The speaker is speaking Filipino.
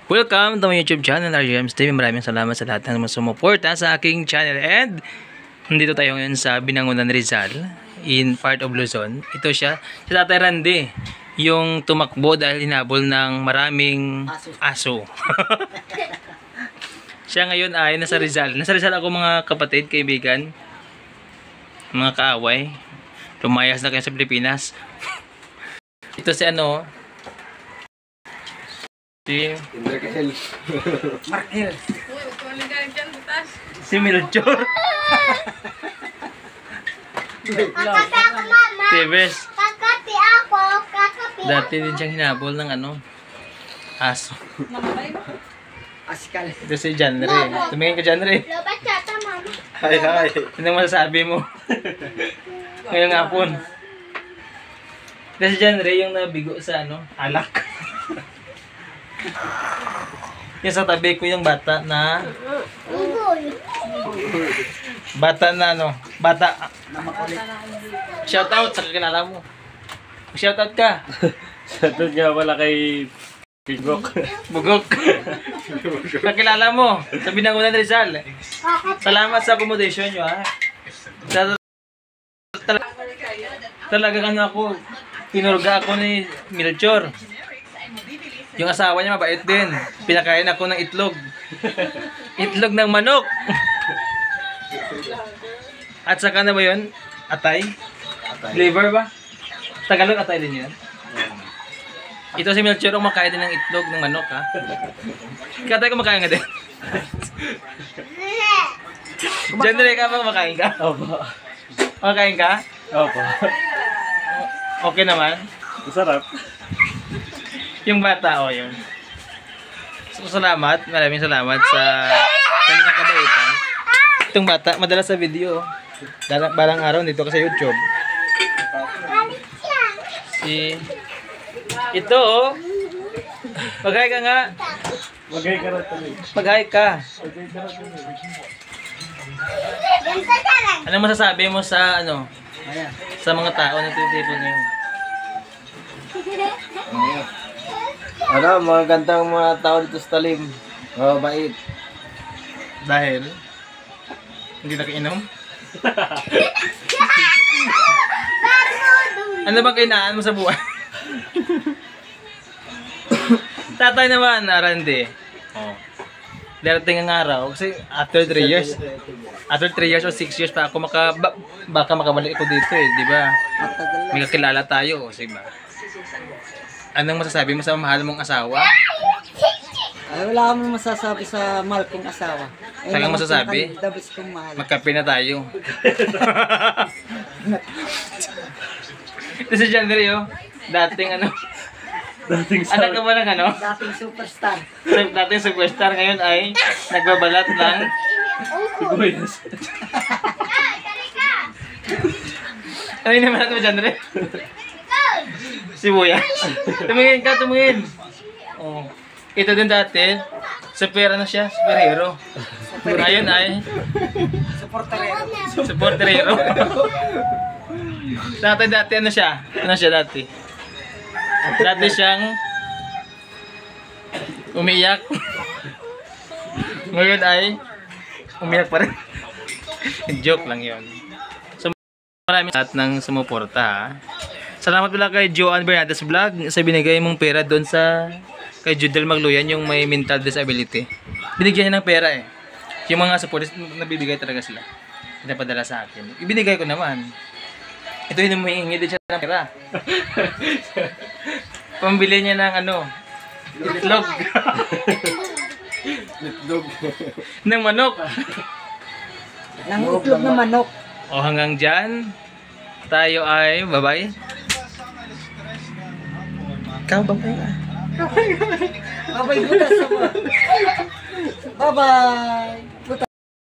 Welcome to my YouTube channel, RJM's TV. Maraming salamat sa lahat ng sumuporta sa aking channel. And nandito tayo ngayon sa Binangonan, Rizal, in part of Luzon. Ito siya, si Tatay Randy, yung tumakbo dahil hinabol ng maraming aso. Siya ngayon ay nasa Rizal. Nasa Rizal ako, mga kapatid, kaibigan, mga kaaway. Lumayas na kayo sa Pilipinas. Ito si ano, si Markel. Si Melchor. Kakapi ako, mama. Tibes. Kakapi ako. Kakapi ako. Dati din siyang hinabol ng ano, aso. Asikal. Ito si Janre. Tumingin ka, Janre. Lobat yata, mama. Hi, hi. Anong masasabi mo? Ngayong hapon. Ito si Janre, yung nabigo sa ano, alak. Yung sa tabi ko yung bata na ano, bata. Shout out sa kakilala mo. Shout out ka. Shoutout nga pala kay Bigok. Bugok. Kakilala mo sa Binangonan, Rizal. Salamat sa accommodation nyo, ha. Talagang ano ako, pinurga ako ni Melchor. Yung asawa niya mabait din. Pinakain ako ng itlog. Itlog ng manok. At saka na ba yun? Atay? Liver ba? Tagalog atay din yun. Ito si Melchor, kumakain din ng itlog ng manok, ha? Katay kumakain nga din. Genre ka ba kumakain ka? Opo. Kumakain ka? Opo. Okay naman? Masarap. Yung bata, o yun. So, salamat. Maraming salamat sa kanilang kabaitan. Itong bata, madalas sa video. Balang araw dito ka sa YouTube. Ito, oh. Mag-hi ka nga. Magay ka rin tuloy. Mag-hi ka. Magay ka rin tuloy. Anong masasabi mo sa, ano, sa mga tao na tinitipon ngayon? Ano, mga gandang mga tao dito sa talim. Mabait. Dahil hindi nakiinom? Ano bang kainaan mo sa buhay? Tatay naman, Randy. Oh. Darating ang araw kasi after 3 years. After 3 years or 6 years pa ako baka makabalik ako dito, eh, di ba? May kakilala tayo, kasi ba? Anong masasabi mo sa mahal mong asawa? Ay, wala akong masasabi sa mahal kong asawa. Talagang masasabi? Dabis kong mahal. Magkape na tayo. Ito si Janry, oh. Dating ano? Dating Anak ka ba ng ano? Dating superstar. Dating superstar, ngayon ay nagbabalat ng sibuyas. ano yung naman natin mo, Janry? Sibuyas. Tumingin ka, tumingin. Oh. Ito din dati, super ano siya, superhero. Ngayon ay supporterero. Dati ano siya? Ano siya dati? Dati siyang umiyak. Ngayon ay umiyak pa rin. Joke lang yun. So maraming lahat ng sumuporta, ha. Salamat pala kay Joanne Bernadez Vlog sa binigay mong pera doon sa kay Judel Magluyan, yung may mental disability. Binigyan niya ng pera, eh. Yung mga supporters, nabibigay talaga sila. Pinapadala sa akin. Ibinigay ko naman. Ito yung humihingi din siya ng pera. Pambili niya ng ano, itlog. Itlog. ng manok. Nang itlog na manok. O hanggang dyan, tayo ay bye-bye. Ikaw, bye-bye. Bye-bye. Bye-bye.